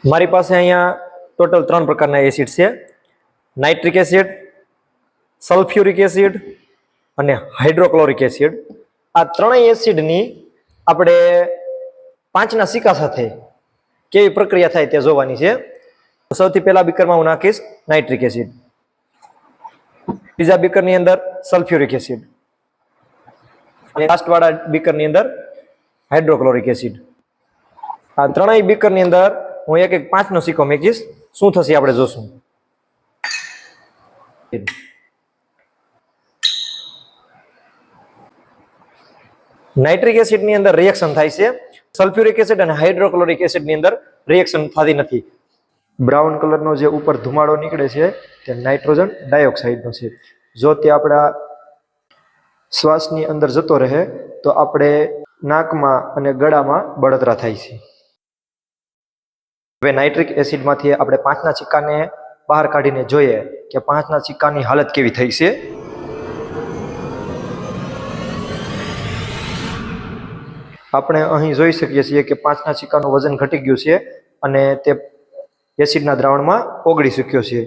મારી પાસે અહીંયા ટોટલ 3 પ્રકારના એસિડ છે. નાઇટ્રિક એસિડ, સલ્ફ્યુરિક એસિડ અને હાઇડ્રોક્લોરિક એસિડ. આ ત્રણેય એસિડની આપણે 5ના સિક્કા સાથે કેવી પ્રક્રિયા થાય તે જોવાની છે. સૌથી પહેલા બીકરમાં હું નાખીશ નાઇટ્રિક એસિડ, બીજા બીકરની અંદર સલ્ફ્યુરિક એસિડ અને લાસ્ટ વાળા બીકરની અંદર હાઇડ્રોક્લોરિક એસિડ. આ ત્રણેય બીકરની અંદર હું એક 5નો સિક્કો મૂકીશ. શું થશે આપણે જોશું. નાઇટ્રિક એસિડ ની અંદર રિએક્શન થાય છે. સલ્ફ્યુરિક એસિડ અને હાઇડ્રોક્લોરિક એસિડ ની અંદર રિએક્શન થતી નથી. બ્રાઉન કલરનો જે ઉપર ધુમાડો નીકળે છે તે નાઇટ્રોજન ડાયોક્સાઇડનો છે. જો તે આપણા શ્વાસની અંદર જતો રહે તો આપણે નાકમાં અને ગળામાં બળતરા થાય છે. હવે નાઇટ્રિક એસિડમાંથી આપણે 5ના સિક્કાને બહાર કાઢીને જોઈએ કે 5ના સિક્કાની હાલત કેવી થઈ છે. આપણે અહીં જોઈ શકીએ છીએ કે 5ના સિક્કાનું વજન ઘટી ગયું છે અને તે એસિડના દ્રાવણમાં ઓગળી ચૂક્યો છે.